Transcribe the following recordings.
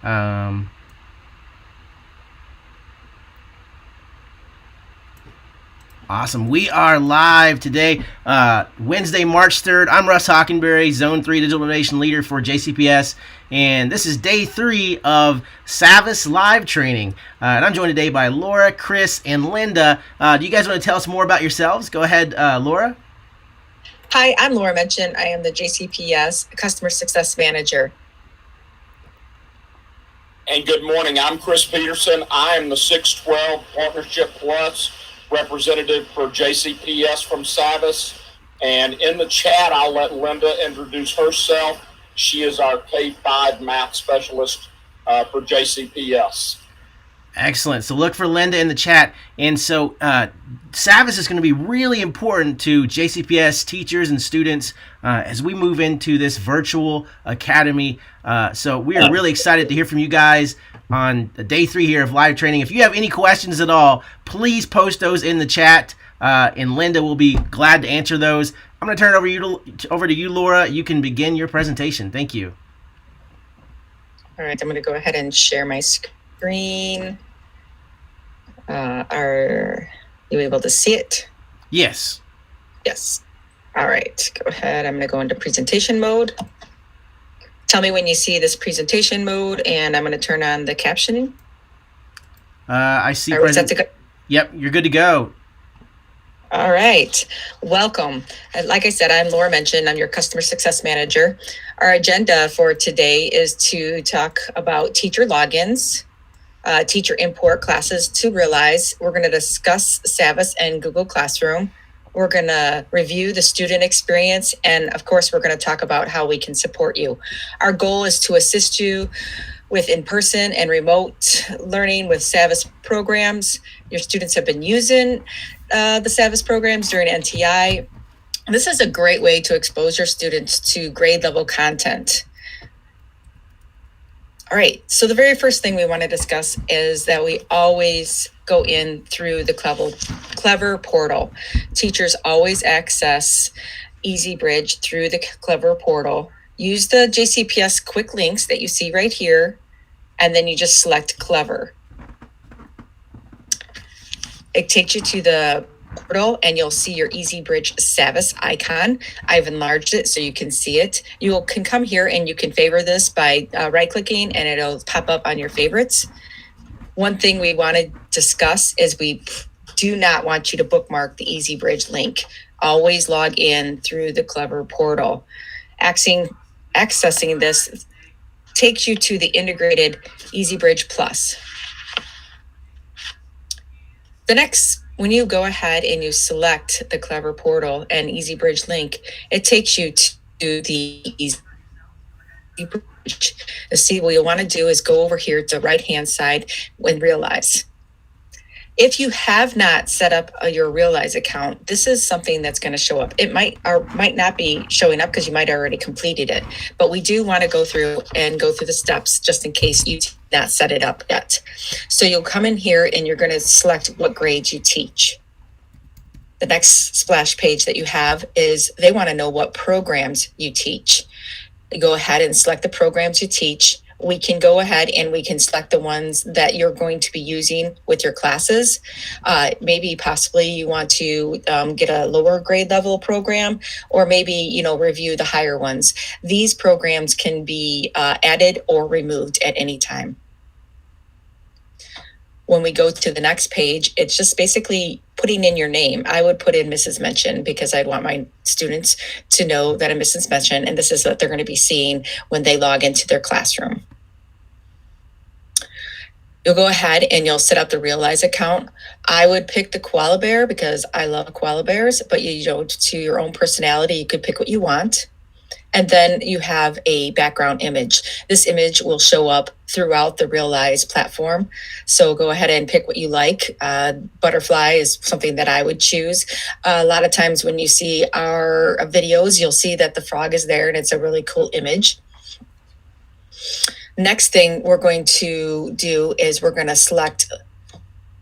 Um, Awesome. We are live today, Wednesday, March 3rd. I'm Russ Hockenberry, Zone 3 Digital Innovation Leader for JCPS, and this is day 3 of Savvas live training. And I'm joined today by Laura, Chris, and Linda. Do you guys want to tell us more about yourselves? Go ahead, Laura. Hi, I'm Laura Mention. I am the JCPS Customer Success Manager. And good morning. I'm Chris Peterson. I am the 612 Partnership Plus representative for JCPS from Savvas. And in the chat, I'll let Linda introduce herself. She is our K-5 math specialist for JCPS. Excellent. So look for Linda in the chat. And so Savvas is going to be really important to JCPS teachers and students as we move into this virtual academy. So we are really excited to hear from you guys on day 3 here of live training. If you have any questions at all, please post those in the chat, and Linda will be glad to answer those. I'm going to turn it over to you, Laura. You can begin your presentation. Thank you. All right, I'm going to go ahead and share my screen. Are you able to see it? Yes. Yes. All right, go ahead. I'm going to go into presentation mode. Tell me when you see this presentation mode, and I'm going to turn on the captioning. I see. Are we set to go? Yep, you're good to go. All right. Welcome. Like I said, I'm Laura Mention. I'm your Customer Success Manager. Our agenda for today is to talk about teacher logins, teacher import classes to Realize. We're going to discuss Savvas and Google Classroom. We're going to review the student experience. And of course, we're going to talk about how we can support you. Our goal is to assist you with in-person and remote learning with Savvas programs. Your students have been using the Savvas programs during NTI. This is a great way to expose your students to grade level content. All right, so the very first thing we want to discuss is that we always go in through the Clever portal. Teachers always access EasyBridge through the Clever portal. Use the JCPS quick links that you see right here, and then you just select Clever. It takes you to the portal and you'll see your EasyBridge Savvas icon. I've enlarged it so you can see it. You can come here and you can favor this by right-clicking, and it'll pop up on your favorites. One thing we want to discuss is we do not want you to bookmark the EasyBridge link. Always log in through the Clever portal. Accessing this takes you to the integrated EasyBridge Plus. When you go ahead and you select the Clever portal and EasyBridge link, it takes you to the EasyBridge. See, what you want to do is go over here to the right-hand side and Realize. If you have not set up your Realize account, this is something that's going to show up. It might or might not be showing up because you might have already completed it, but we do want to go through the steps just in case you did not set it up yet. So you'll come in here and you're going to select what grades you teach. The next splash page that you have is they want to know what programs you teach. You go ahead and select the programs you teach. We can go ahead and we can select the ones that you're going to be using with your classes. Maybe possibly you want to get a lower grade level program, or maybe, review the higher ones. These programs can be added or removed at any time. When we go to the next page, it's just basically putting in your name. I would put in Mrs. Mention because I'd want my students to know that I'm Mrs. Mention, and this is what they're going to be seeing when they log into their classroom. You'll go ahead and you'll set up the Realize account. I would pick the koala bear because I love koala bears, but to your own personality, you could pick what you want. And then you have a background image. This image will show up throughout the Realize platform. So go ahead and pick what you like. Butterfly is something that I would choose. A lot of times when you see our videos, you'll see that the frog is there and it's a really cool image. Next thing we're going to do is we're going to select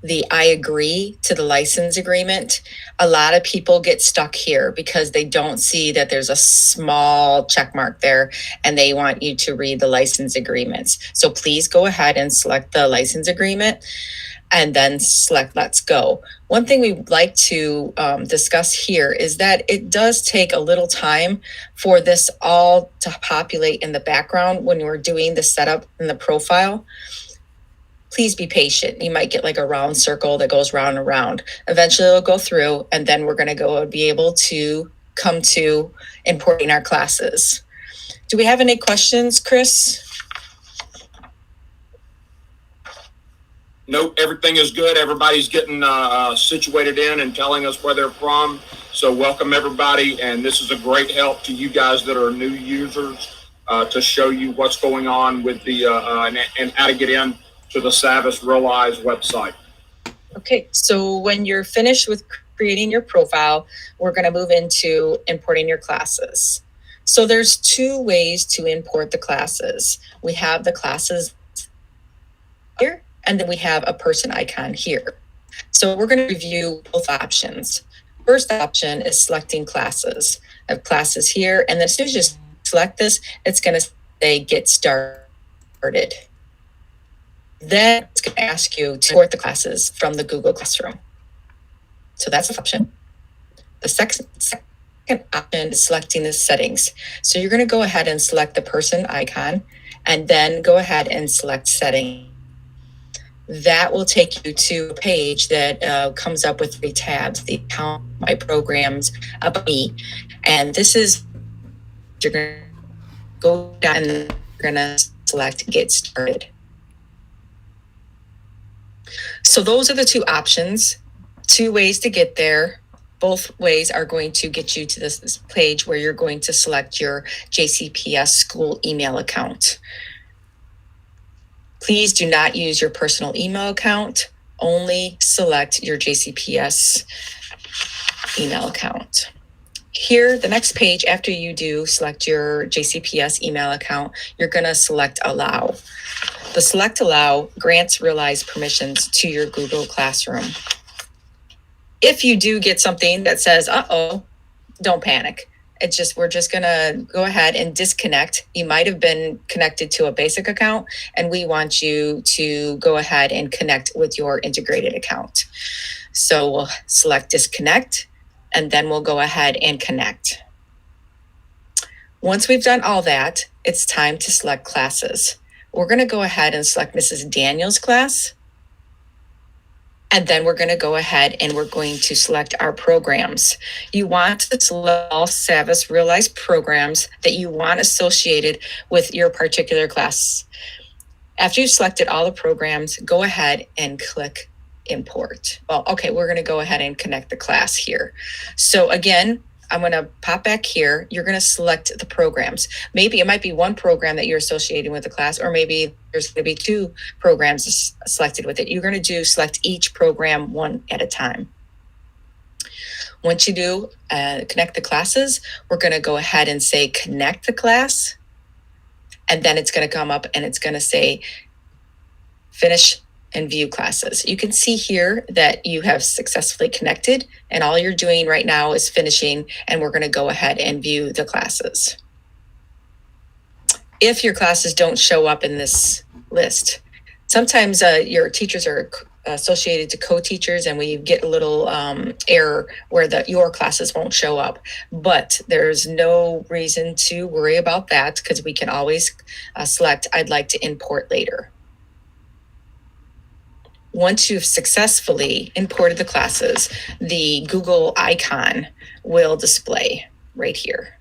the I agree to the license agreement. A lot of people get stuck here because they don't see that there's a small check mark there and they want you to read the license agreements. So please go ahead and select the license agreement and then select let's go. One thing we'd like to discuss here is that it does take a little time for this all to populate in the background when we're doing the setup and the profile. Please be patient. You might get like a round circle that goes round and round. Eventually it'll go through, and then we're going to be able to come to importing our classes. Do we have any questions, Chris? Nope, everything is good. Everybody's getting situated in and telling us where they're from. So welcome everybody, and this is a great help to you guys that are new users to show you what's going on with the and how to get in to the Savvas Realize website. Okay, so when you're finished with creating your profile, we're going to move into importing your classes. So there's two ways to import the classes. We have the classes here, and then we have a person icon here. So we're going to review both options. First option is selecting classes. I have classes here, and then as soon as you select this, it's going to say get started. Then it's going to ask you to import the classes from the Google Classroom. So that's an option. The second option is selecting the settings. So you're going to go ahead and select the person icon and then go ahead and select settings. That will take you to a page that comes up with 3 tabs: the account, my programs, about me. And this is, you're going to go down and you're going to select get started. So those are the two options, 2 ways to get there. Both ways are going to get you to this page where you're going to select your JCPS school email account. Please do not use your personal email account. Only select your JCPS email account. Here, the next page, after you do select your JCPS email account, you're going to select allow. The select allow grants Realize permissions to your Google Classroom. If you do get something that says, uh-oh, don't panic. We're just going to go ahead and disconnect. You might have been connected to a basic account, and we want you to go ahead and connect with your integrated account. So we'll select disconnect, and then we'll go ahead and connect. Once we've done all that, it's time to select classes. We're going to go ahead and select Mrs. Daniel's class. And then we're going to go ahead and we're going to select our programs. You want to select all Savvas Realize programs that you want associated with your particular class. After you've selected all the programs, go ahead and click import. Well, okay, we're going to go ahead and connect the class here. So again, I'm going to pop back here. You're going to select the programs. Maybe it might be one program that you're associating with the class, or maybe there's going to be 2 programs selected with it. You're going to select each program one at a time. Once you do connect the classes, we're going to go ahead and say connect the class. And then it's going to come up and it's going to say finish and view classes. You can see here that you have successfully connected, and all you're doing right now is finishing, and we're going to go ahead and view the classes. If your classes don't show up in this list, sometimes your teachers are associated to co-teachers, and we get a little error where your classes won't show up. But there's no reason to worry about that, because we can always select I'd like to import later. Once you've successfully imported the classes, the Google icon will display right here.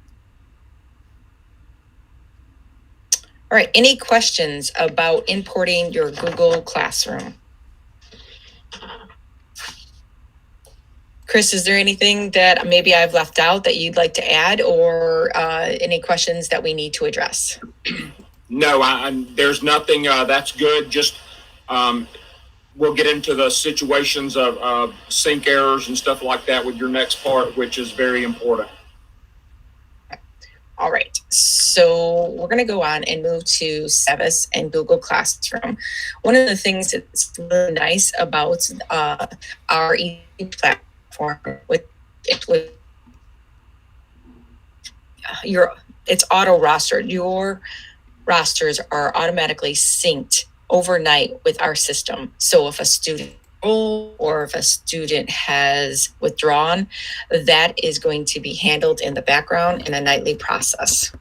All right, any questions about importing your Google Classroom? Chris, is there anything that maybe I've left out that you'd like to add, or any questions that we need to address? No, there's nothing. That's good. Just we'll get into the situations of sync errors and stuff like that with your next part, which is very important. All right, so we're going to go on and move to Savvas and Google Classroom. One of the things that's really nice about our platform with it's auto rostered. Your rosters are automatically synced overnight with our system. So if a student or if a student has withdrawn, that is going to be handled in the background in a nightly process.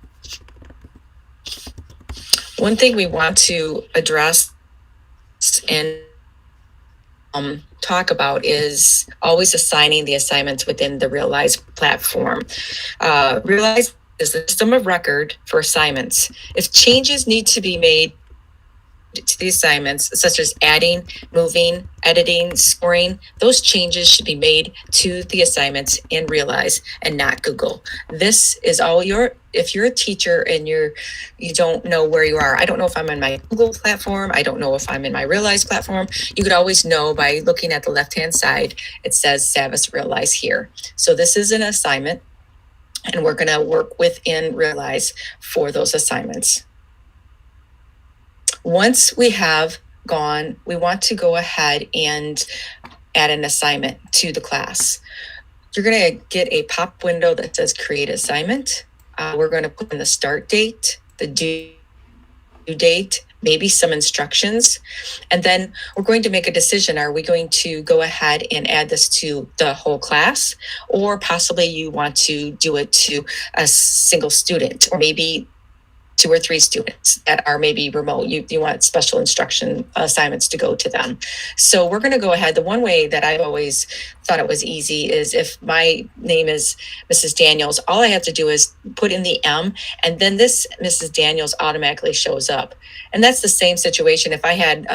One thing we want to address and talk about is always assigning the assignments within the Realize platform. Realize is the system of record for assignments. If changes need to be made to the assignments, such as adding, moving, editing, scoring, those changes should be made to the assignments in Realize and not Google. This is all if you're a teacher and you don't know where you are, I don't know if I'm in my Google platform, I don't know if I'm in my Realize platform, you could always know by looking at the left-hand side, it says Savvas Realize here. So this is an assignment, and we're gonna work within Realize for those assignments. Once we have gone, we want to go ahead and add an assignment to the class. You're going to get a pop window that says create assignment. We're going to put in the start date, the due date, maybe some instructions, and then we're going to make a decision. Are we going to go ahead and add this to the whole class, or possibly you want to do it to a single student, or maybe 2 or 3 students that are maybe remote. You want special instruction assignments to go to them. So we're going to go ahead. The one way that I've always thought it was easy is if my name is Mrs. Daniels, all I have to do is put in the M, and then this Mrs. Daniels automatically shows up. And that's the same situation. If I had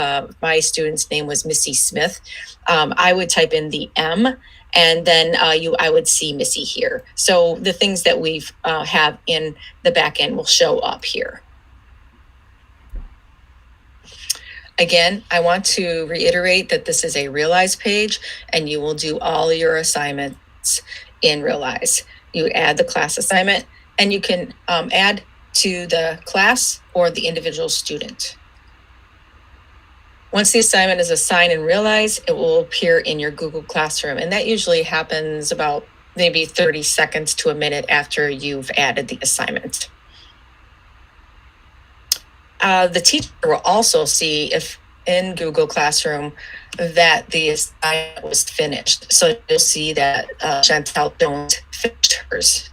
my student's name was Missy Smith, I would type in the M, and then I would see Missy here. So the things that we've have in the back end will show up here. Again, I want to reiterate that this is a Realize page, and you will do all your assignments in Realize. You add the class assignment, and you can add to the class or the individual student. Once the assignment is assigned and Realize, it will appear in your Google Classroom. And that usually happens about maybe 30 seconds to a minute after you've added the assignment. The teacher will also see if in Google Classroom that the assignment was finished. So you'll see that Chantel Jones finished hers.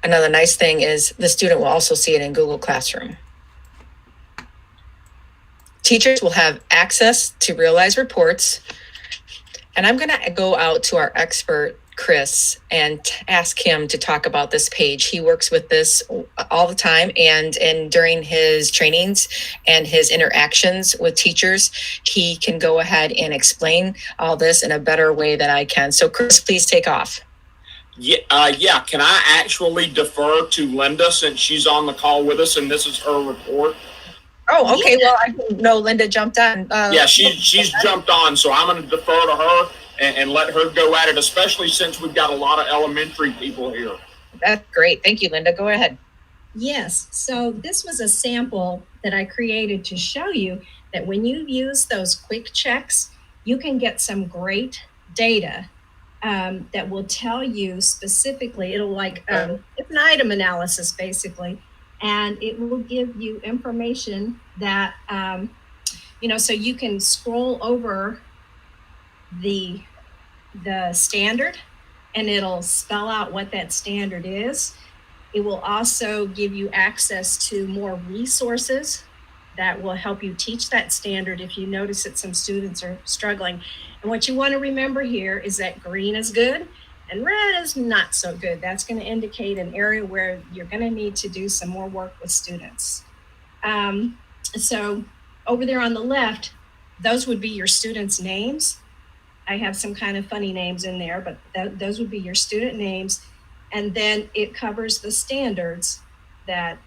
Another nice thing is the student will also see it in Google Classroom. Teachers will have access to Realize reports, and I'm going to go out to our expert, Chris, and ask him to talk about this page. He works with this all the time, and during his trainings and his interactions with teachers, he can go ahead and explain all this in a better way than I can. So Chris, please take off. Yeah. Can I actually defer to Linda since she's on the call with us and this is her report? Oh, okay. Well, I didn't know Linda jumped on. Yeah, she's jumped on, so I'm going to defer to her and let her go at it, especially since we've got a lot of elementary people here. That's great. Thank you, Linda. Go ahead. Yes. So this was a sample that I created to show you that when you use those quick checks, you can get some great data that will tell you specifically. It'll it's an item analysis basically. And it will give you information that, so you can scroll over the standard and it'll spell out what that standard is. It will also give you access to more resources that will help you teach that standard if you notice that some students are struggling. And what you want to remember here is that green is good and red is not so good. That's going to indicate an area where you're going to need to do some more work with students. So over there on the left, those would be your students' names. I have some kind of funny names in there, but those would be your student names. And then it covers the standards that,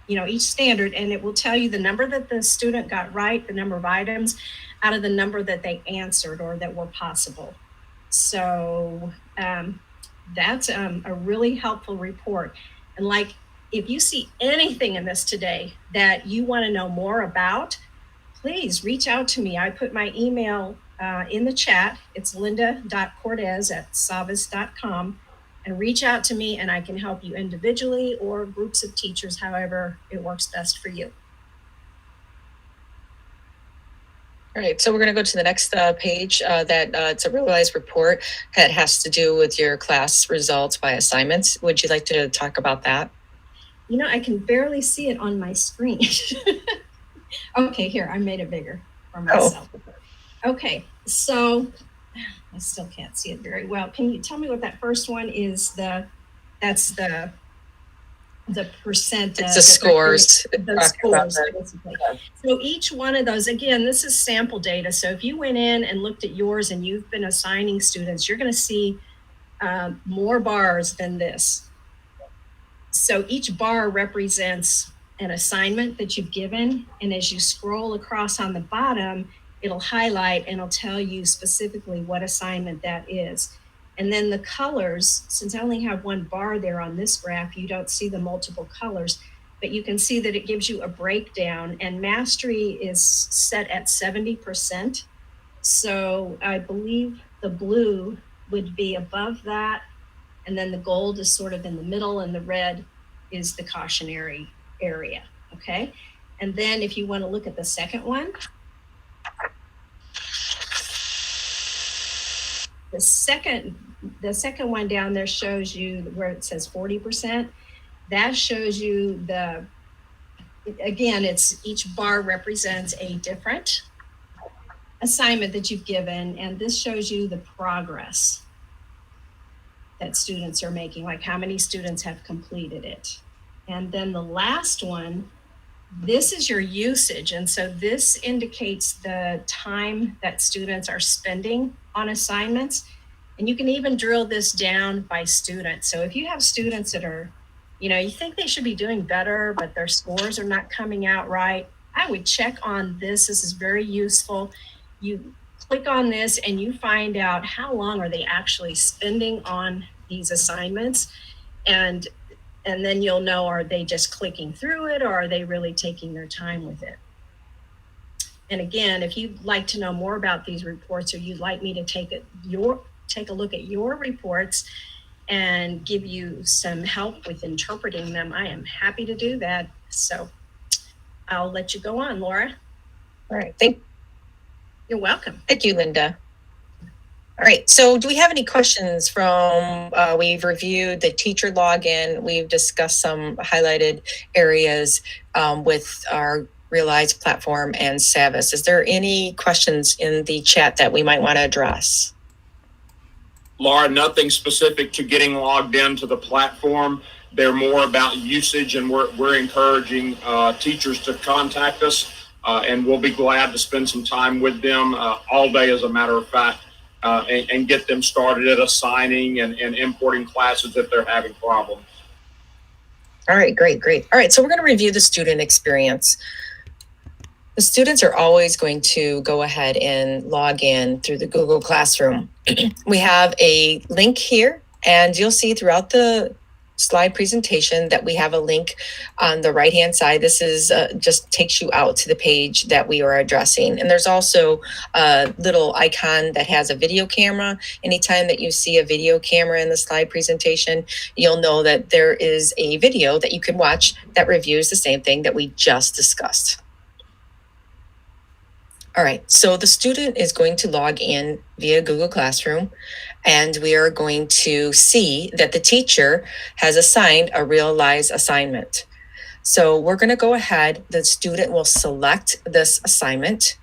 each standard, and it will tell you the number that the student got right, the number of items out of the number that they answered or that were possible. So that's a really helpful report. And like, if you see anything in this today that you want to know more about, please reach out to me. I put my email in the chat. It's linda.cortez@savvas.com. And reach out to me and I can help you individually or groups of teachers, however it works best for you. All right, so we're going to go to the next page it's a realized report that has to do with your class results by assignments. Would you like to talk about that? You know, I can barely see it on my screen. Okay, here, I made it bigger for myself. Oh. Okay, so I still can't see it very well. Can you tell me what that first one is? That's the percent. It's the scores. The scores, basically. So each one of those, again, this is sample data. So if you went in and looked at yours and you've been assigning students, you're going to see more bars than this. So each bar represents an assignment that you've given. And as you scroll across on the bottom, it'll highlight and it'll tell you specifically what assignment that is. And then the colors, since I only have one bar there on this graph, you don't see the multiple colors, but you can see that it gives you a breakdown, and mastery is set at 70%. So I believe the blue would be above that. And then the gold is sort of in the middle, and the red is the cautionary area. Okay. And then if you want to look at the second one, the second one down there shows you where it says 40%. That shows you again, it's each bar represents a different assignment that you've given. And this shows you the progress that students are making, like how many students have completed it. And then the last one, this is your usage. And so this indicates the time that students are spending on assignments. And you can even drill this down by student. So if you have students that are, you think they should be doing better, but their scores are not coming out right, I would check on this. This is very useful. You click on this and you find out how long are they actually spending on these assignments. And then you'll know, are they just clicking through it, or are they really taking their time with it? And again, if you'd like to know more about these reports, or you'd like me to take a look at your reports and give you some help with interpreting them, I am happy to do that. So I'll let you go on, Laura. All right. You're welcome. Thank you, Linda. All right, so do we have any questions from, we've reviewed the teacher login, we've discussed some highlighted areas with our Realize platform and Savvas. Is there any questions in the chat that we might want to address? Laura, nothing specific to getting logged into the platform. They're more about usage, and we're encouraging teachers to contact us, and we'll be glad to spend some time with them all day, as a matter of fact. And get them started at assigning and importing classes if they're having problems. All right, great. All right, so we're going to review the student experience. The students are always going to go ahead and log in through the Google Classroom. We have a link here, and you'll see throughout the slide presentation that we have a link on the right hand side. This is just takes you out to the page that we are addressing. And there's also a little icon that has a video camera. Anytime that you see a video camera in the slide presentation, you'll know that there is a video that you can watch that reviews the same thing that we just discussed. All right, so the student is going to log in via Google Classroom, and we are going to see that the teacher has assigned a Realize assignment. So we're going to go ahead, the student will select this assignment.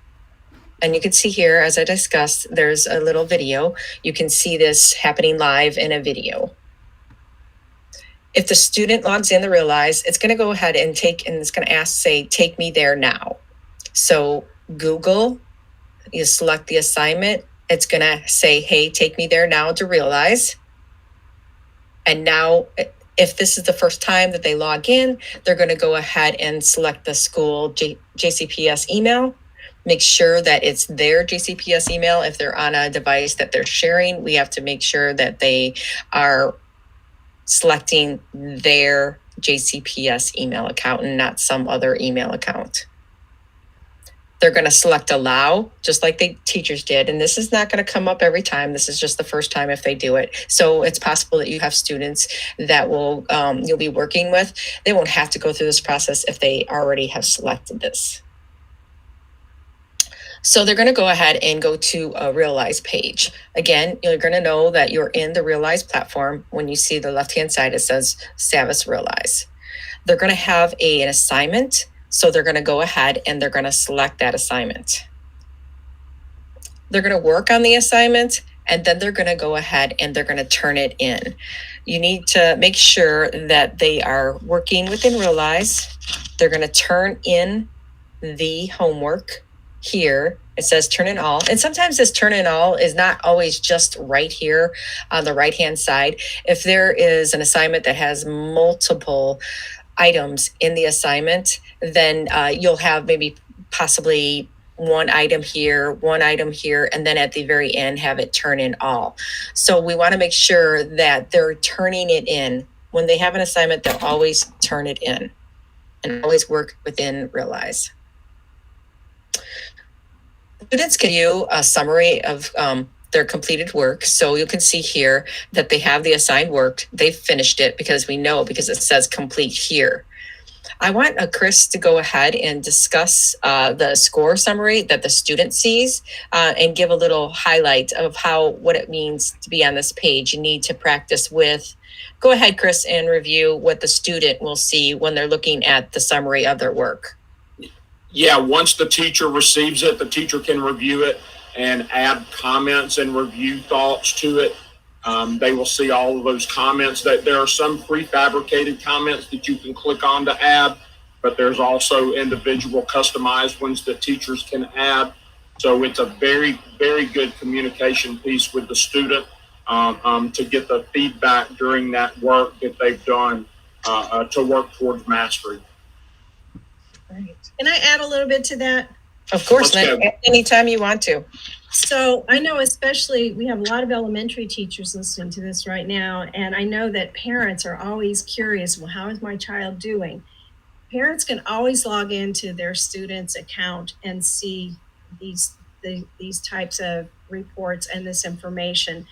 And you can see here, as I discussed, there's a little video. You can see this happening live in a video. If the student logs in the Realize, it's going to go ahead and it's going to say, take me there now. So Google, you select the assignment, it's going to say, hey, take me there now to Realize. And now, if this is the first time that they log in, they're going to go ahead and select the school JCPS email. make sure that it's their JCPS email. If they're on a device that they're sharing, we have to make sure that they are selecting their JCPS email account and not some other email account. They're going to select allow, just like the teachers did. And this is not going to come up every time. This is just the first time if they do it. So it's possible that you have students that will you'll be working with. They won't have to go through this process if they already have selected this. So they're going to go ahead and go to a Realize page. Again, you're going to know that you're in the Realize platform. When you see the left-hand side, it says Savvas Realize. They're going to have an assignment. So they're going to go ahead and they're going to select that assignment. They're going to work on the assignment, and then they're going to go ahead and they're going to turn it in. You need to make sure that they are working within Realize. They're going to turn in the homework here. It says turn in all. And sometimes this turn in all is not always just right here on the right-hand side. If there is an assignment that has multiple items in the assignment, then you'll have maybe possibly one item here, and then at the very end have it turn in all. So we want to make sure that they're turning it in. When they have an assignment, they'll always turn it in and always work within Realize. Students give you a summary of their completed work. So you can see here that they have the assigned work. They've finished it because it says complete here. I want Chris to go ahead and discuss the score summary that the student sees and give a little highlight of what it means to be on this page. You need to practice with. Go ahead, Chris, and review what the student will see when they're looking at the summary of their work. Yeah, once the teacher receives it, the teacher can review it and add comments and review thoughts to it. They will see all of those comments. That there are some prefabricated comments that you can click on to add, but there's also individual customized ones that teachers can add. So it's a very, very good communication piece with the student to get the feedback during that work that they've done to work towards mastery. Right. Can I add a little bit to that? Of course, anytime you want to. So I know especially we have a lot of elementary teachers listening to this right now, and I know that parents are always curious, well, how is my child doing? Parents can always log into their student's account and see these types of reports and this information.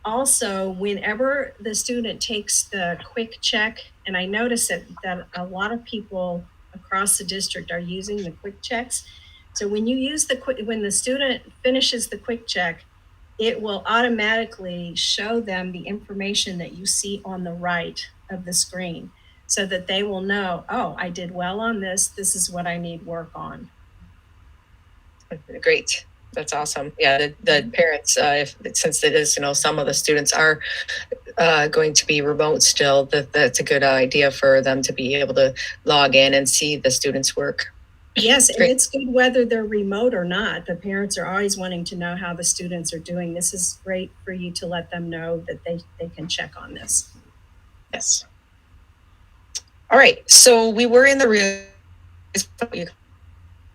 Also, whenever the student takes the quick check, and I notice that a lot of people across the district are using the quick checks. So when you use when the student finishes the quick check, it will automatically show them the information that you see on the right of the screen so that they will know, oh, I did well on this. This is what I need work on. Great. That's awesome. Yeah, the parents, since it is, some of the students are going to be remote still, that's a good idea for them to be able to log in and see the students' work. Yes, and it's good whether they're remote or not. The parents are always wanting to know how the students are doing. This is great for you to let them know that they can check on this. Yes. All right. So we were in the real. You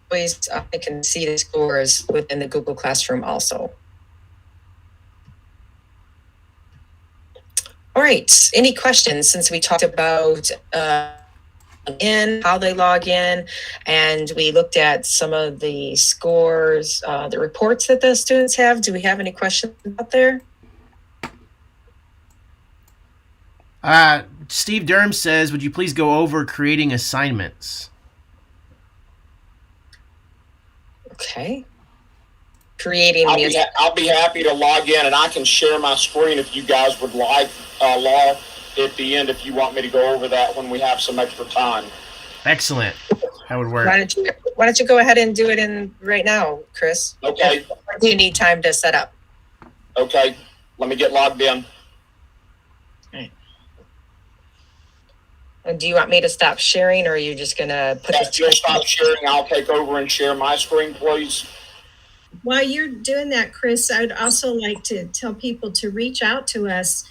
always can see the scores within the Google Classroom also. All right. Any questions since we talked about how they log in, and we looked at some of the scores, the reports that the students have? Do we have any questions out there? Steve Durham says, would you please go over creating assignments? Okay. Creating I'll be happy to log in, and I can share my screen if you guys would like, Laura, at the end if you want me to go over that when we have some extra time. Excellent. That would work. Why don't you go ahead and do it right now, Chris? Okay. Or do you need time to set up? Okay. Let me get logged in. Right. And do you want me to stop sharing, or are you just going to put If you'll stop sharing, I'll take over and share my screen, please. While you're doing that, Chris, I'd also like to tell people to reach out to us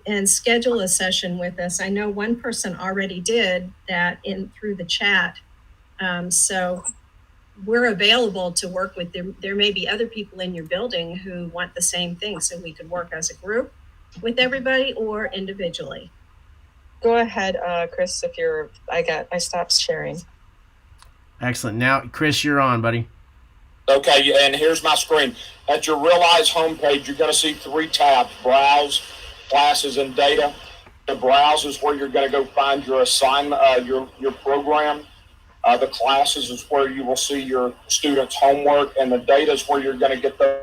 and schedule a session with us. I know one person already did that through the chat. So we're available to work with. There may be other people in your building who want the same thing, so we could work as a group with everybody or individually. Go ahead, Chris, if you're, I stopped sharing. Excellent. Now, Chris, you're on, buddy. Okay, and here's my screen. At your Realize homepage, you're going to see 3 tabs: Browse, Classes, and Data. The Browse is where you're going to go find your assignment, your program. The Classes is where you will see your students' homework, and the Data is where you're going to get the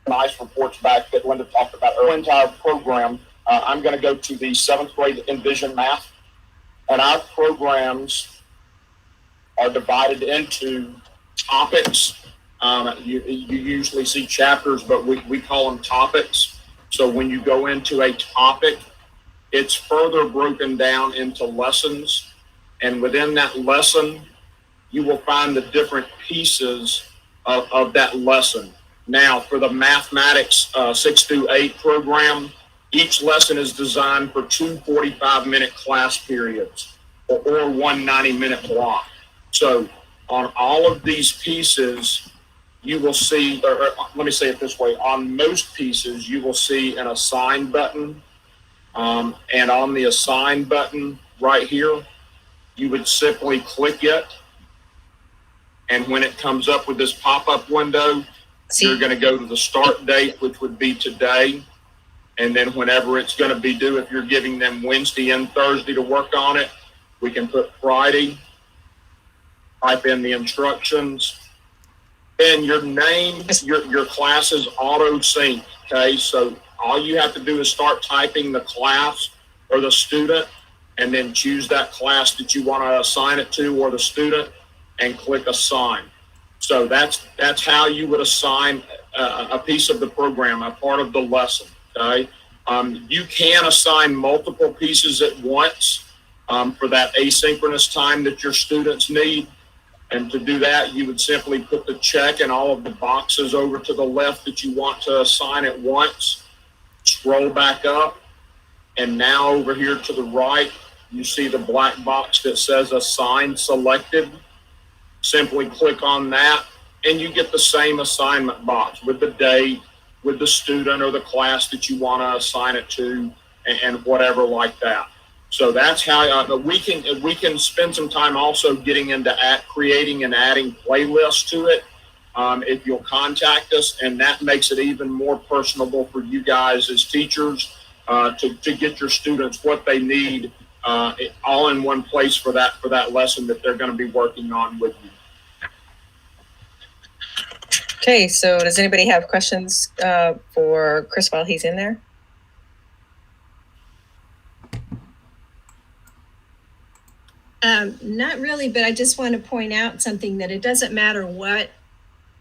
nice reports back that Linda talked about earlier. The entire program, I'm going to go to the 7th grade Envision Math, and our programs are divided into topics. You usually see chapters, but we call them topics. So when you go into a topic, it's further broken down into lessons. And within that lesson, you will find the different pieces of that lesson. Now, for the mathematics 6 through 8 program, each lesson is designed for 2 45-minute class periods or one 90-minute block. So on all of these pieces, you will see, or let me say it this way, on most pieces, you will see an assign button. And on the assign button right here, you would simply click it. And when it comes up with this pop-up window, you're going to go to the start date, which would be today. And then whenever it's going to be due, if you're giving them Wednesday and Thursday to work on it, we can put Friday, type in the instructions, and your name, your class is auto sync. Okay, so all you have to do is start typing the class or the student, and then choose that class that you want to assign it to or the student, and click assign. So that's how you would assign a piece of the program, a part of the lesson. Okay, you can assign multiple pieces at once for that asynchronous time that your students need. And to do that, you would simply put the check in all of the boxes over to the left that you want to assign at once. Scroll back up, and now over here to the right, you see the black box that says Assign Selected. Simply click on that, and you get the same assignment box with the date, with the student or the class that you want to assign it to, and whatever like that. So that's how we can spend some time also getting into creating and adding playlists to it. If you'll contact us, and that makes it even more personable for you guys as teachers to get your students what they need all in one place for that lesson that they're going to be working on with you. Okay, so does anybody have questions for Chris while he's in there? Not really, but I just want to point out something, that it doesn't matter what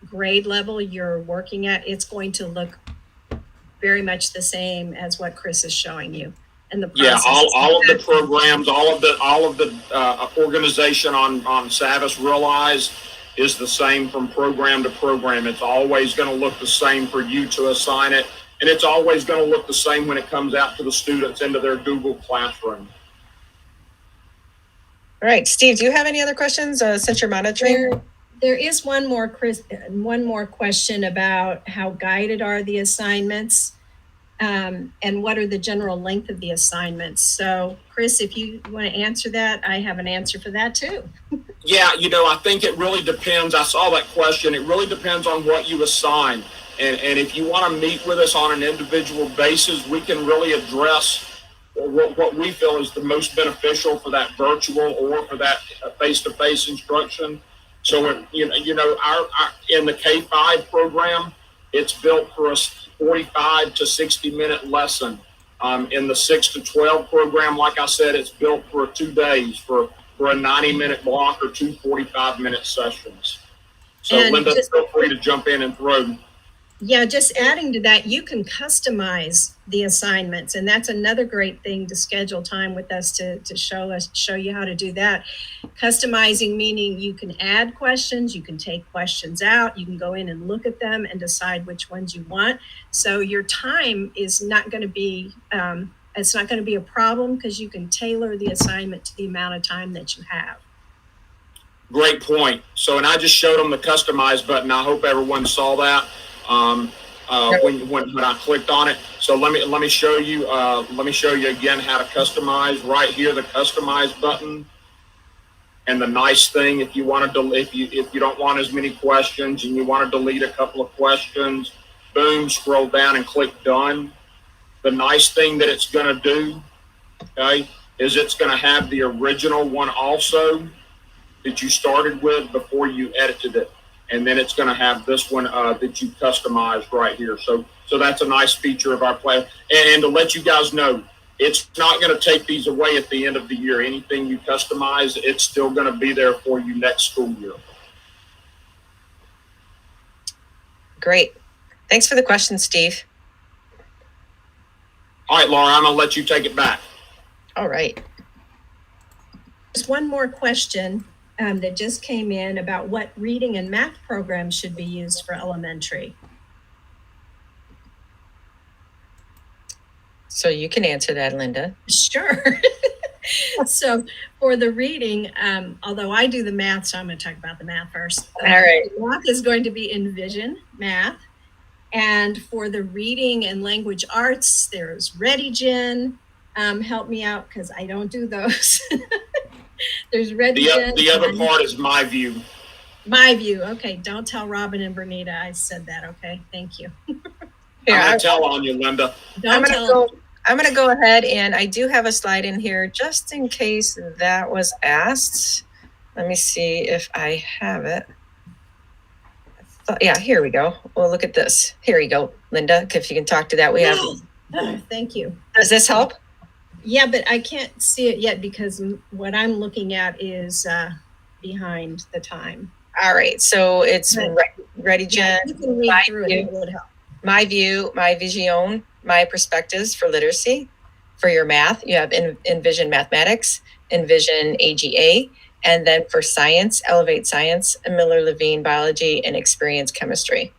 grade level you're working at, it's going to look very much the same as what Chris is showing you. And the process, all of the programs, all of the organization on Savvas Realize is the same from program to program. It's always going to look the same for you to assign it, and it's always going to look the same when it comes out to the students into their Google Classroom. All right, Steve, do you have any other questions since you're monitoring? There is one more question about how guided are the assignments, and what are the general length of the assignments. So, Chris, if you want to answer that, I have an answer for that too. Yeah, I think it really depends. I saw that question. It really depends on what you assign. And if you want to meet with us on an individual basis, we can really address what we feel is the most beneficial for that virtual or for that face-to-face instruction. So, our in the K-5 program, it's built for a 45 to 60-minute lesson. In the 6 to 12 program, like I said, it's built for 2 days for a 90-minute block or 2 45-minute sessions. So, and Linda, feel free to jump in and throw. Yeah, just adding to that, you can customize the assignments, and that's another great thing to schedule time with us to show you how to do that. Customizing meaning you can add questions, you can take questions out, you can go in and look at them and decide which ones you want. So your time is not going to be it's not going to be a problem, because you can tailor the assignment to the amount of time that you have. Great point. So, and I just showed them the customize button. I hope everyone saw that when I clicked on it. So let me show you again how to customize. Right here, the customize button. And the nice thing, if you want to if you don't want as many questions and you want to delete a couple of questions, boom, scroll down and click done. The nice thing that it's going to do, okay, is it's going to have the original one also that you started with before you edited it, and then it's going to have this one that you customized right here. So that's a nice feature of our plan. And to let you guys know, it's not going to take these away at the end of the year. Anything you customize, it's still going to be there for you next school year. Great. Thanks for the question, Steve. All right, Laura, I'm going to let you take it back. All right. There's one more question that just came in about what reading and math programs should be used for elementary. So you can answer that, Linda. Sure. So for the reading, although I do the math, so I'm going to talk about the math first. All right. Math is going to be Envision Math. And for the reading and language arts, there's ReadyGen. Help me out because I don't do those. There's ReadyGen. The other part is MyView. MyView. Okay. Don't tell Robin and Bernita I said that. Okay. Thank you. I'm going to tell on you, Linda. I'm going to go ahead, and I do have a slide in here just in case that was asked. Let me see if I have it. Yeah, here we go. Well, look at this. Here you go, Linda. If you can talk to that, we have. Oh, thank you. Does this help? Yeah, but I can't see it yet because what I'm looking at is behind the time. All right. So it's ReadyGen. Yeah, you can read through it. It would help. MyView, MyVision, My Perspectives for literacy. For your math, you have Envision Mathematics, Envision AGA, and then for science, Elevate Science, and Miller-Levine Biology, and Experience Chemistry.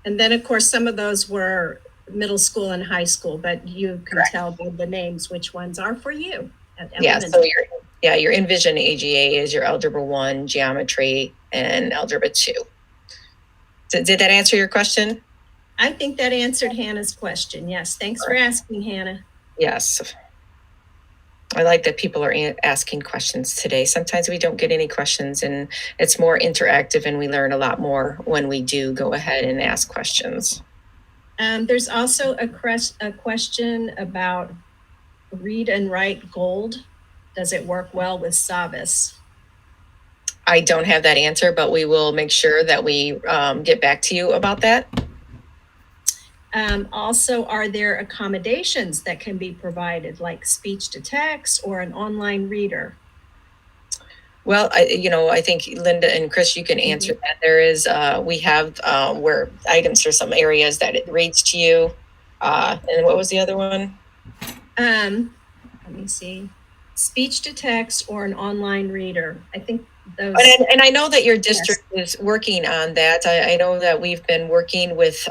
And then, of course, some of those were middle school and high school, but you can tell by the names which ones are for you. Yeah, so your Envision AGA is your Algebra 1, Geometry, and Algebra 2. Did that answer your question? I think that answered Hannah's question. Yes. Thanks for asking, Hannah. Yes. I like that people are asking questions today. Sometimes we don't get any questions, and it's more interactive, and we learn a lot more when we do go ahead and ask questions. There's also a question about read and write gold. Does it work well with Savvas? I don't have that answer, but we will make sure that we get back to you about that. Also, are there accommodations that can be provided, like speech to text or an online reader? Well, I think Linda and Chris, you can answer that. There is, we have where items for some areas that it reads to you. And what was the other one? Let me see. Speech to text or an online reader. I think those. And I know that your district is working on that. I know that we've been working with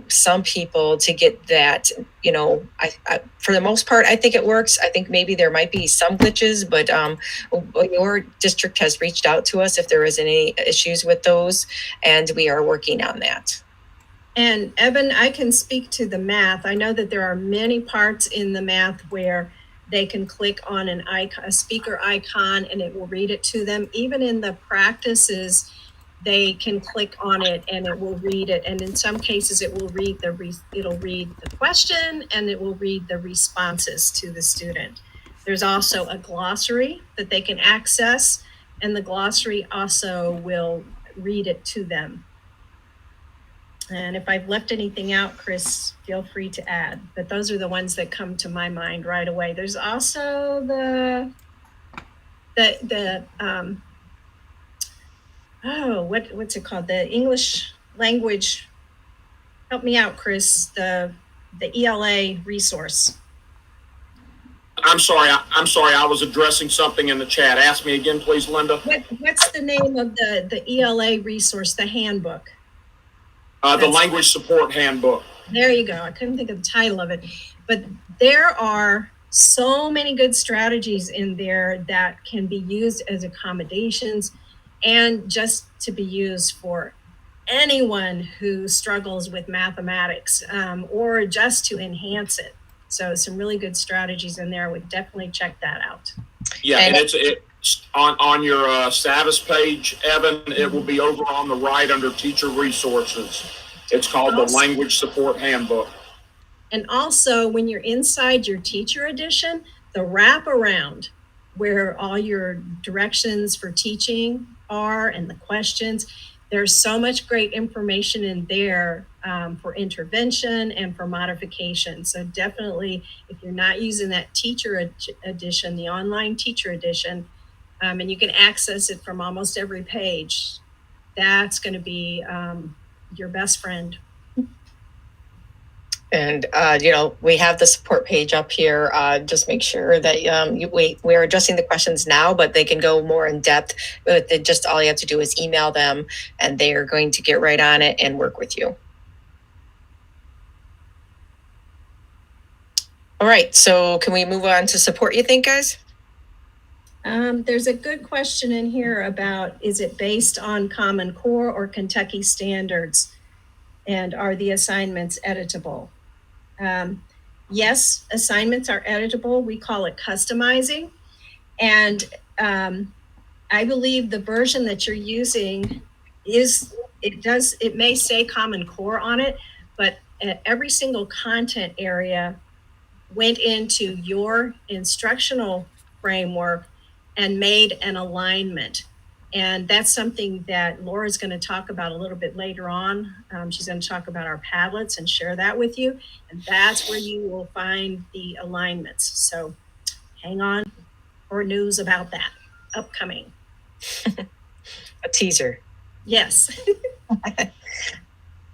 some people to get that, I for the most part, I think it works. I think maybe there might be some glitches, but your district has reached out to us if there is any issues with those, and we are working on that. And Evan, I can speak to the math. I know that there are many parts in the math where they can click on an icon, a speaker icon, and it will read it to them. Even in the practices, they can click on it and it will read it. And in some cases, it will read it'll read the question and it will read the responses to the student. There's also a glossary that they can access, and the glossary also will read it to them. And if I've left anything out, Chris, feel free to add. But those are the ones that come to my mind right away. There's also what's it called? The English language. Help me out, Chris. The ELA resource. I'm sorry. I was addressing something in the chat. Ask me again, please, Linda. What's the name of the ELA resource? The handbook. The Language Support Handbook. There you go. I couldn't think of the title of it, but there are so many good strategies in there that can be used as accommodations and just to be used for anyone who struggles with mathematics, or just to enhance it. So some really good strategies in there. Would definitely check that out. Yeah, and it's on your Savvas page, Evan. It will be over on the right under Teacher Resources. It's called the Language Support Handbook. And also, when you're inside your teacher edition, the wraparound where all your directions for teaching are and the questions, there's so much great information in there for intervention and for modification. So definitely, if you're not using that teacher edition, the online teacher edition, and you can access it from almost every page, that's going to be your best friend. And, we have the support page up here. Just make sure that we're addressing the questions now, but they can go more in depth. But just all you have to do is email them, and they are going to get right on it and work with you. All right. So can we move on to support, you think, guys? There's a good question in here about, is it based on Common Core or Kentucky standards? And are the assignments editable? Yes, assignments are editable. We call it customizing. And I believe the version that you're using it may say Common Core on it, but every single content area went into your instructional framework and made an alignment. And that's something that Laura's going to talk about a little bit later on. She's going to talk about our Padlets and share that with you. And that's where you will find the alignments. So hang on for news about that upcoming. A teaser. Yes.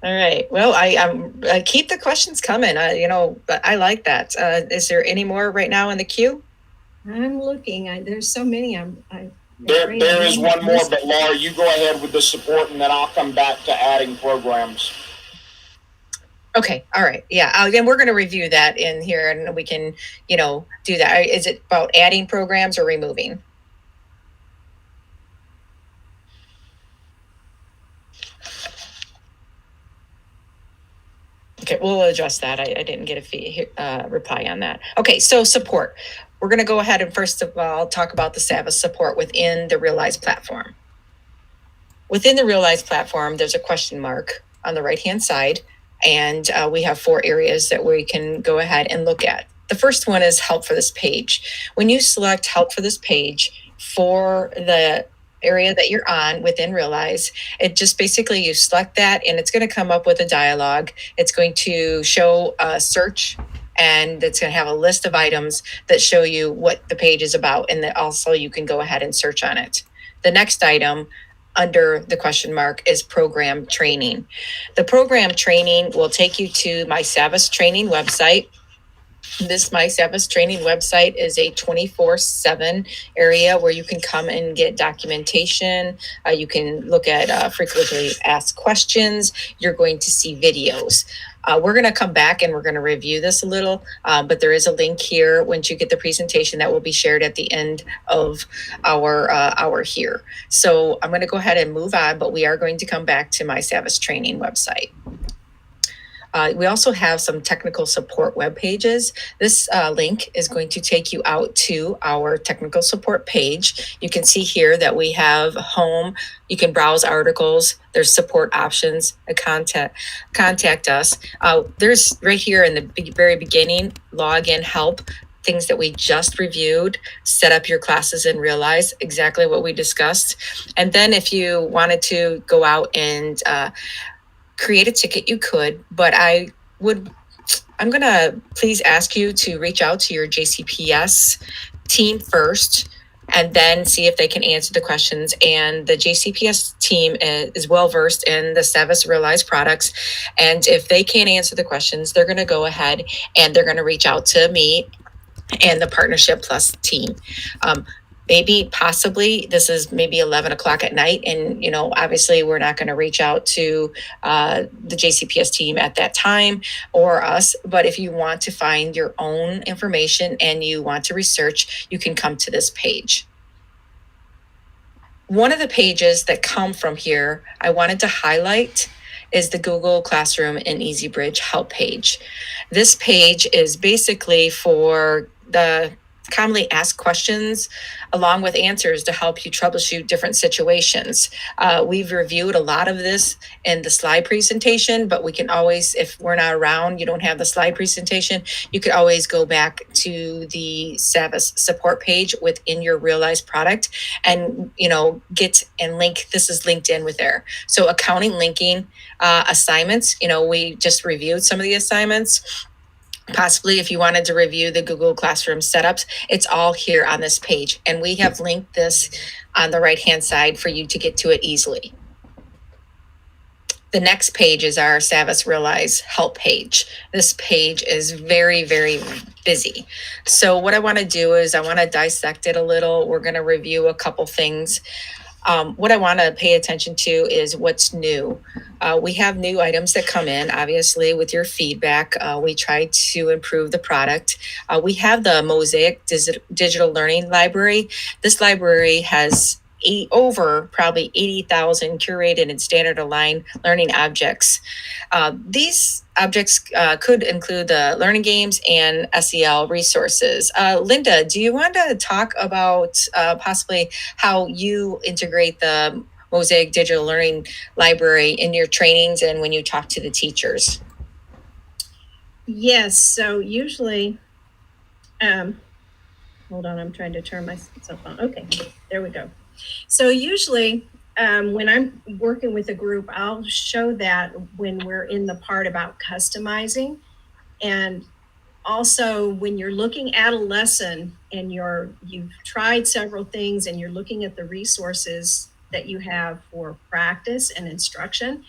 All right. Well, I keep the questions coming. But I like that. Is there any more right now in the queue? I'm looking. There's so many. There is one more, but Laura, you go ahead with the support, and then I'll come back to adding programs. Okay. All right. Yeah. Again, we're going to review that in here, and we can, do that. Is it about adding programs or removing? Okay, we'll address that. I didn't get a reply on that. Okay, so support. We're going to go ahead and first of all talk about the Savvas support within the Realize platform. Within the Realize platform, there's a question mark on the right-hand side, and we have 4 areas that we can go ahead and look at. The first one is help for this page. When you select help for this page for the area that you're on within Realize, it just basically you select that, and it's going to come up with a dialog. It's going to show a search, and it's going to have a list of items that show you what the page is about, and that also you can go ahead and search on it. The next item under the question mark is program training. The program training will take you to my Savvas training website. This My Savvas training website is a 24/7 area where you can come and get documentation. You can look at frequently asked questions. You're going to see videos. We're going to come back and we're going to review this a little, but there is a link here once you get the presentation that will be shared at the end of our hour here. So I'm going to go ahead and move on, but we are going to come back to my Savvas training website. We also have some technical support web pages. This link is going to take you out to our technical support page. You can see here that we have home. You can browse articles. There's support options, contact us. There's right here in the very beginning, login help, things that we just reviewed, set up your classes and Realize exactly what we discussed. And then if you wanted to go out and create a ticket, you could, but I'm going to please ask you to reach out to your JCPS team first and then see if they can answer the questions. And the JCPS team is well-versed in the Savvas Realize products. And if they can't answer the questions, they're going to go ahead and they're going to reach out to me and the Partnership Plus team. maybe possibly this is maybe 11 o'clock at night, and obviously we're not going to reach out to the JCPS team at that time or us, but if you want to find your own information and you want to research, you can come to this page. One of the pages that come from here I wanted to highlight is the Google Classroom and EasyBridge help page. This page is basically for the commonly asked questions along with answers to help you troubleshoot different situations. We've reviewed a lot of this in the slide presentation, but we can always, if we're not around, you don't have the slide presentation, you could always go back to the Savvas Support page within your Realize product and, get and link. This is linked in with there. So accounting linking, assignments, we just reviewed some of the assignments. Possibly if you wanted to review the Google Classroom setups, it's all here on this page. And we have linked this on the right-hand side for you to get to it easily. The next page is our Savvas Realize help page. This page is very, very busy. So what I want to do is I want to dissect it a little. We're going to review a couple things. What I want to pay attention to is what's new. We have new items that come in, obviously, with your feedback. We try to improve the product. We have the Mosaic Digital Learning Library. This library has over probably 80,000 curated and standard aligned learning objects. These objects could include the learning games and SEL resources. Linda, do you want to talk about possibly how you integrate the Mosaic Digital Learning Library in your trainings and when you talk to the teachers? Yes, so usually, hold on, I'm trying to turn myself on. Okay, there we go. So usually when I'm working with a group, I'll show that when we're in the part about customizing. And also when you're looking at a lesson and you've tried several things and you're looking at the resources that you have for practice and instruction,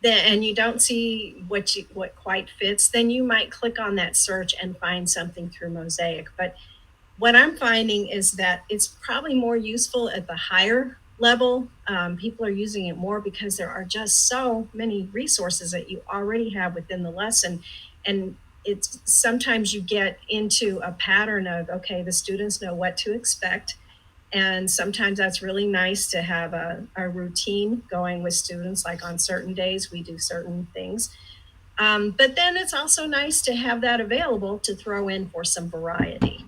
and you don't see what quite fits, then you might click on that search and find something through Mosaic. But what I'm finding is that it's probably more useful at the higher level. People are using it more because there are just so many resources that you already have within the lesson. And it's sometimes you get into a pattern of, okay, the students know what to expect. And sometimes that's really nice to have a routine going with students, like on certain days we do certain things. But then it's also nice to have that available to throw in for some variety.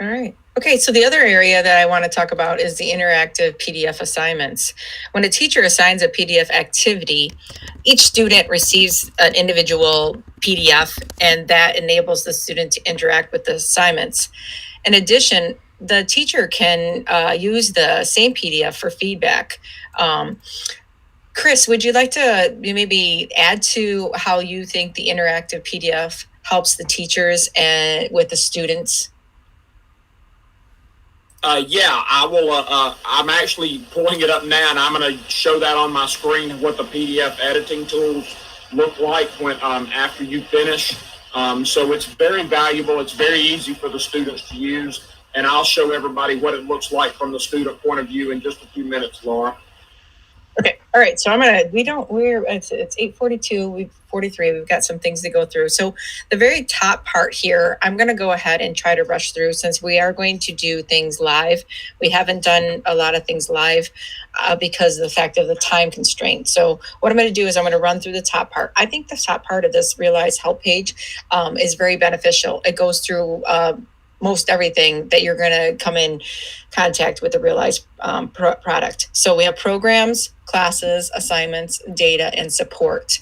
All right. Okay, so the other area that I want to talk about is the interactive PDF assignments. When a teacher assigns a PDF activity, each student receives an individual PDF, and that enables the student to interact with the assignments. In addition, the teacher can use the same PDF for feedback. Chris, would you like to maybe add to how you think the interactive PDF helps the teachers and with the students? Yeah, I will. I'm actually pulling it up now, and I'm going to show that on my screen what the PDF editing tools look like when after you finish. So it's very valuable. It's very easy for the students to use, and I'll show everybody what it looks like from the student point of view in just a few minutes, Laura. Okay. All right. So it's 8:42, 43. We've got some things to go through. So the very top part here, I'm going to go ahead and try to rush through since we are going to do things live. We haven't done a lot of things live because of the fact of the time constraint. So what I'm going to do is I'm going to run through the top part. I think the top part of this Realize help page is very beneficial. It goes through most everything that you're going to come in contact with the Realize product. So we have programs, classes, assignments, data, and support.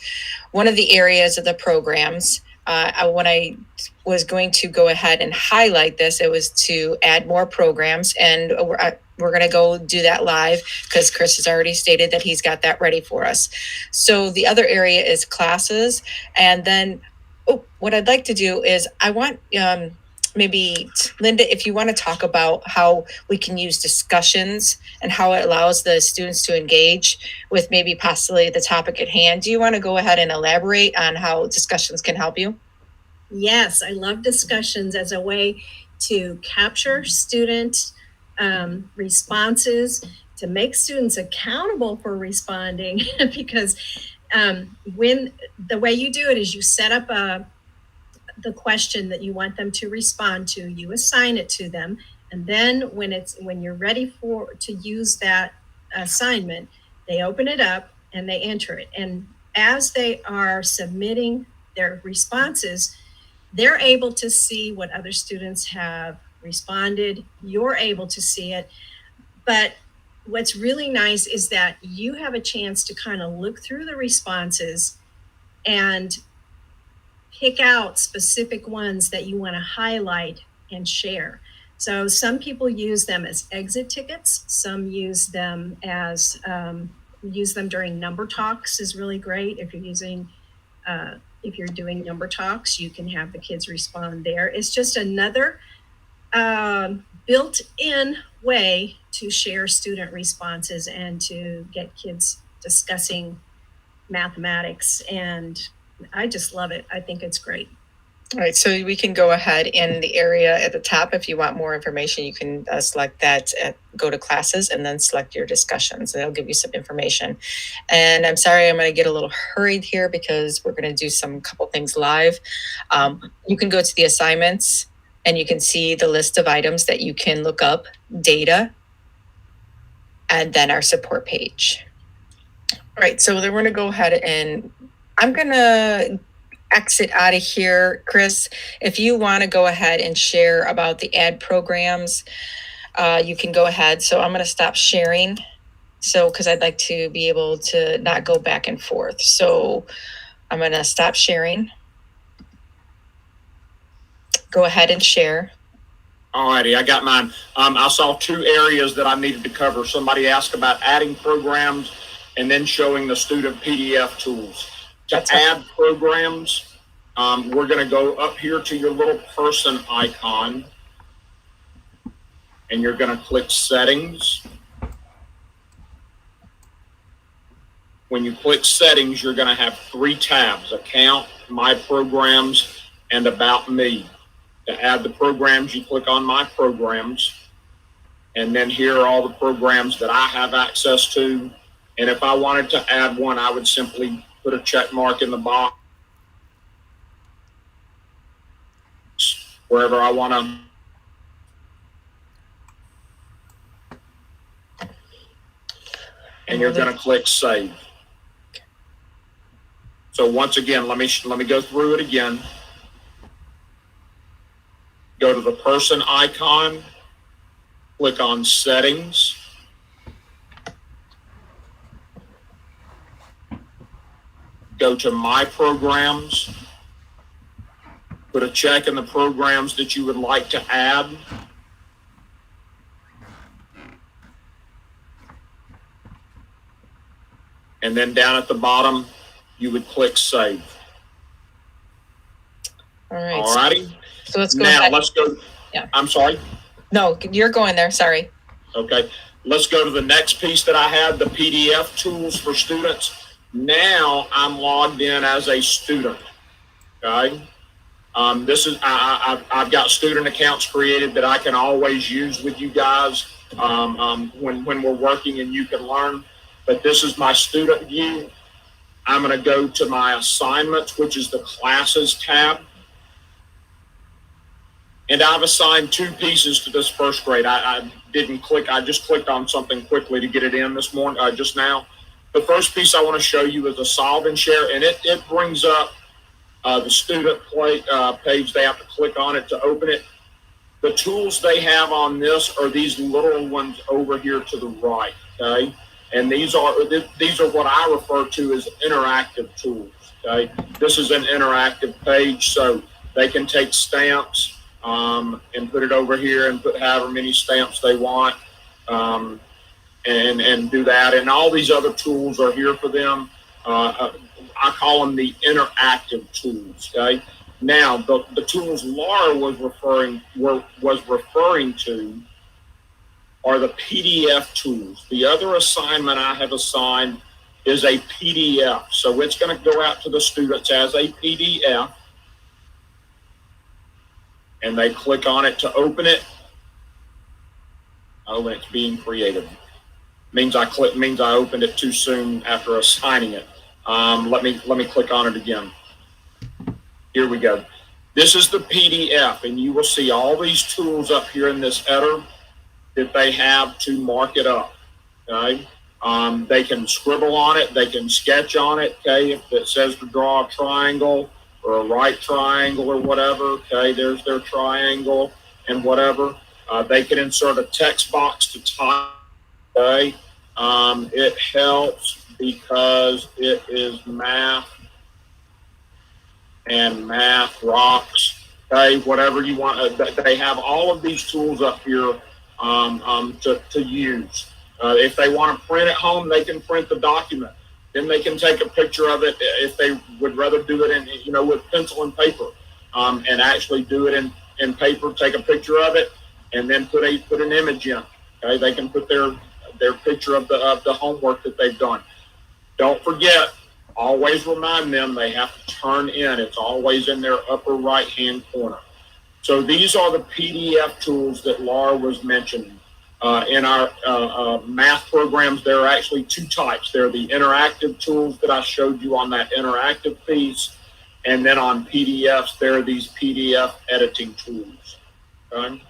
One of the areas of the programs, when I was going to go ahead and highlight this, it was to add more programs, and we're going to go do that live because Chris has already stated that he's got that ready for us. So the other area is classes, and then what I'd like to do is I want maybe Linda, if you want to talk about how we can use discussions and how it allows the students to engage with maybe possibly the topic at hand. Do you want to go ahead and elaborate on how discussions can help you? Yes, I love discussions as a way to capture student responses, to make students accountable for responding, because when the way you do it is you set up the question that you want them to respond to, you assign it to them, and then when you're ready to use that assignment, they open it up and they enter it. And as they are submitting their responses, they're able to see what other students have responded. You're able to see it. But what's really nice is that you have a chance to kind of look through the responses and pick out specific ones that you want to highlight and share. So some people use them as exit tickets. Some use them as during number talks is really great. If you're doing number talks, you can have the kids respond there. It's just another built-in way to share student responses and to get kids discussing mathematics. And I just love it. I think it's great. All right, so we can go ahead in the area at the top. If you want more information, you can select that, go to classes, and then select your discussions. It'll give you some information. And I'm sorry, I'm going to get a little hurried here because we're going to do some couple things live. You can go to the assignments and you can see the list of items that you can look up, data, and then our support page. All right, so then we're going to go ahead and I'm going to exit out of here. Chris, if you want to go ahead and share about the ad programs, you can go ahead. So I'm going to stop sharing. So, because I'd like to be able to not go back and forth. So I'm going to stop sharing. Go ahead and share. Alrighty, I got mine. I saw two areas that I needed to cover. Somebody asked about adding programs and then showing the student PDF tools. To add programs, we're going to go up here to your little person icon, and you're going to click Settings. When you click Settings, you're going to have three tabs: Account, My Programs, and About Me. To add the programs, you click on My Programs, and then here are all the programs that I have access to. And if I wanted to add one, I would simply put a check mark in the box wherever I want to. And you're going to click Save. So once again, let me go through it again. Go to the person icon, click on Settings. Go to My Programs, put a check in the programs that you would like to add. And then down at the bottom, you would click Save. All right. All righty. So let's go. Now let's go. Yeah. I'm sorry. No, you're going there. Sorry. Okay. Let's go to the next piece that I had, the PDF tools for students. Now I'm logged in as a student. Okay. This is I've got student accounts created that I can always use with you guys when we're working and you can learn. But this is my student view. I'm going to go to my assignments, which is the classes tab. And I've assigned two pieces to this first grade. I didn't click. I just clicked on something quickly to get it in this morning, just now. The first piece I want to show you is a solve and share, and it brings up the student page. They have to click on it to open it. The tools they have on this are these little ones over here to the right, okay? And these are what I refer to as interactive tools, okay? This is an interactive page, so they can take stamps and put it over here and put however many stamps they want. And do that, and all these other tools are here for them. I call them the interactive tools. Okay. Now the tools Laura was referring to are the PDF tools. The other assignment I have assigned is a PDF, so it's going to go out to the students as a PDF, and they click on it to open it. Oh, and it's being created. Means I opened it too soon after assigning it. Let me click on it again. Here we go. This is the PDF, and you will see all these tools up here in this header that they have to mark it up. Okay. They can scribble on it. They can sketch on it. Okay. If it says to draw a triangle or a right triangle or whatever. Okay. There's their triangle and whatever. They can insert a text box to type. Okay. It helps because it is math and math rocks. Okay. Whatever you want. They have all of these tools up here to use. If they want to print at home, they can print the document. Then they can take a picture of it if they would rather do it in, with pencil and paper, and actually do it in paper. Take a picture of it, and then put an image in. Okay, they can put their picture of the homework that they've done. Don't forget, always remind them they have to turn in. It's always in their upper right hand corner. So these are the PDF tools that Laura was mentioning. In our math programs, there are actually two types. There are the interactive tools that I showed you on that interactive piece. And then on PDFs, there are these PDF editing tools. Okay?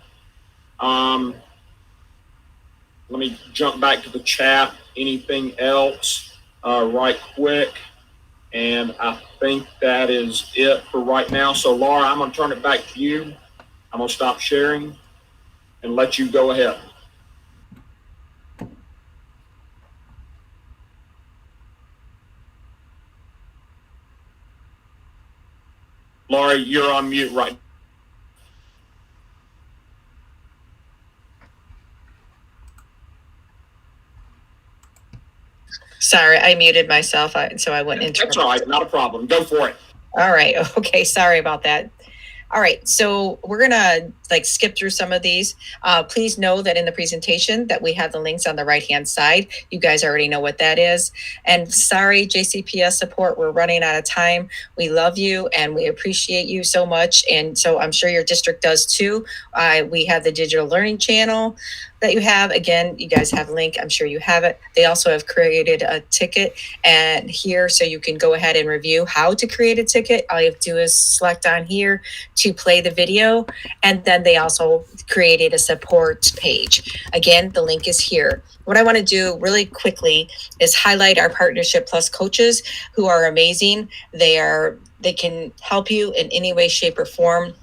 Let me jump back to the chat. Anything else right quick? And I think that is it for right now. So Laura, I'm going to turn it back to you. I'm going to stop sharing and let you go ahead. Laura, you're on mute right now. Sorry, I muted myself, so I went into. That's all right, not a problem. Go for it. All right. Okay. Sorry about that. All right, so we're gonna skip through some of these. Please know that in the presentation that we have the links on the right-hand side. You guys already know what that is. And sorry, JCPS support, we're running out of time. We love you and we appreciate you so much. And so I'm sure your district does too. We have the digital learning channel that you have. Again, you guys have a link. I'm sure you have it. They also have created a ticket and here, so you can go ahead and review how to create a ticket. All you have to do is select on here to play the video. And then they also created a support page. Again, the link is here. What I want to do really quickly is highlight our Partnership Plus coaches who are amazing. They can help you in any way, shape, or form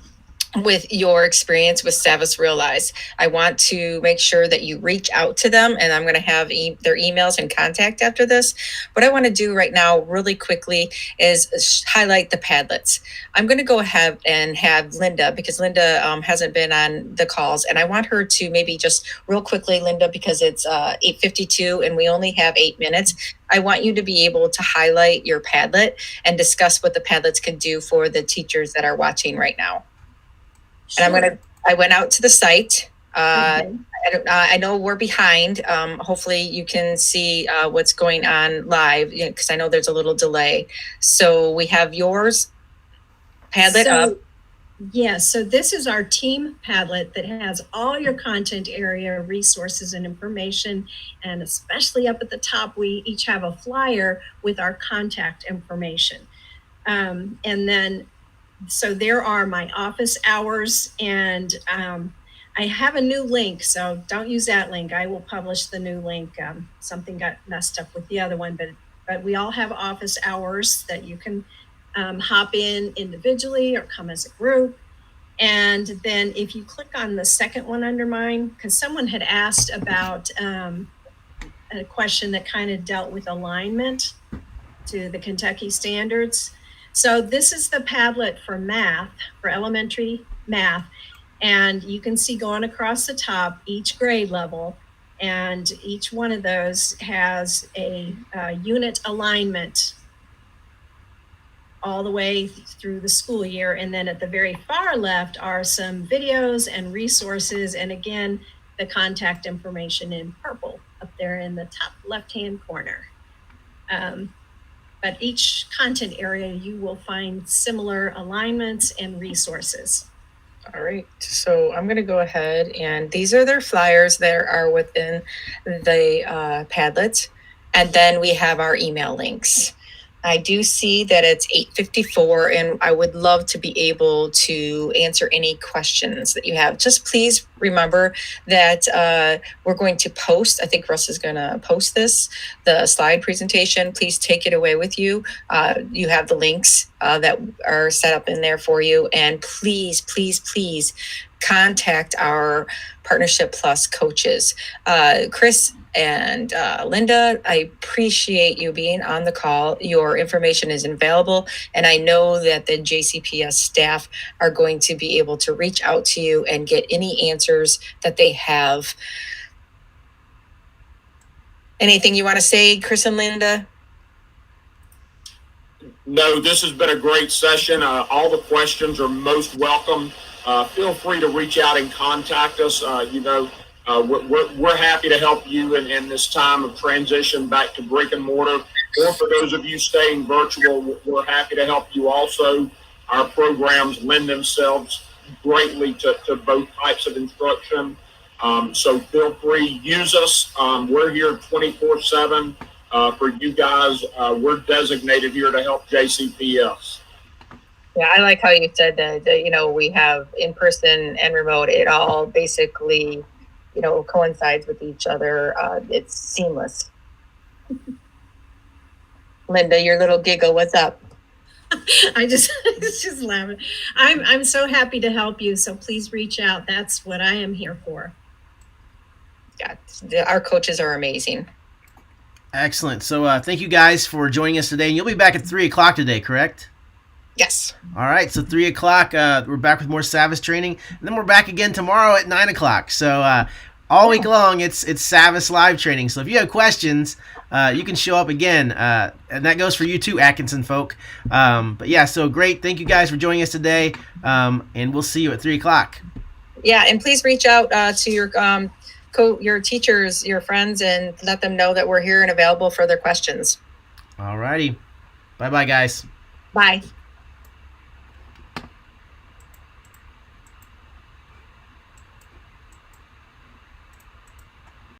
with your experience with Savvas Realize. I want to make sure that you reach out to them, and I'm going to have their emails and contact after this. What I want to do right now really quickly is highlight the Padlets. I'm going to go ahead and have Linda, because Linda hasn't been on the calls, and I want her to maybe just real quickly, Linda, because it's 8:52 and we only have 8 minutes. I want you to be able to highlight your Padlet and discuss what the Padlets can do for the teachers that are watching right now. Sure. And I went out to the site. I know we're behind. Hopefully you can see what's going on live, because I know there's a little delay. So we have yours, Padlet up. Yeah, so this is our team Padlet that has all your content area, resources, and information. And especially up at the top, we each have a flyer with our contact information. And then so there are my office hours, and I have a new link, so don't use that link. I will publish the new link. Something got messed up with the other one, but we all have office hours that you can hop in individually or come as a group. And then if you click on the second one under mine, because someone had asked about a question that kind of dealt with alignment to the Kentucky standards. So this is the Padlet for math, for elementary math. And you can see going across the top, each grade level, and each one of those has a unit alignment all the way through the school year. And then at the very far left are some videos and resources. And again, the contact information in purple up there in the top left-hand corner. But each content area, you will find similar alignments and resources. All right, so I'm going to go ahead, and these are their flyers that are within the Padlet, and then we have our email links. I do see that it's 8:54, and I would love to be able to answer any questions that you have. Just please remember that we're going to post, I think Russ is going to post the slide presentation. Please take it away with you. You have the links that are set up in there for you. And please, please, please contact our Partnership Plus coaches. Chris and Linda, I appreciate you being on the call. Your information is available, and I know that the JCPS staff are going to be able to reach out to you and get any answers that they have. Anything you want to say, Chris and Linda? No, this has been a great session. All the questions are most welcome. Feel free to reach out and contact us. We're happy to help you in this time of transition back to brick and mortar. Or for those of you staying virtual, we're happy to help you also. Our programs lend themselves greatly to both types of instruction. So feel free, use us. We're here 24/7 for you guys. We're designated here to help JCPS. Yeah, I like how you said that, we have in-person and remote. It all basically coincides with each other. It's seamless. Linda, your little giggle, what's up? It's just laughing. I'm so happy to help you. So please reach out. That's what I am here for. Yeah, our coaches are amazing. Excellent. So thank you guys for joining us today. And you'll be back at 3 o'clock today, correct? Yes. All right. So 3 o'clock, we're back with more Savvas training. And then we're back again tomorrow at 9 o'clock. So all week long, it's Savvas live training. So if you have questions, you can show up again. And that goes for you too, Atkinson folk. But yeah, so great. Thank you guys for joining us today. And we'll see you at 3 o'clock. Yeah, and please reach out to your teachers, your friends, and let them know that we're here and available for their questions. All righty. Bye-bye, guys. Bye.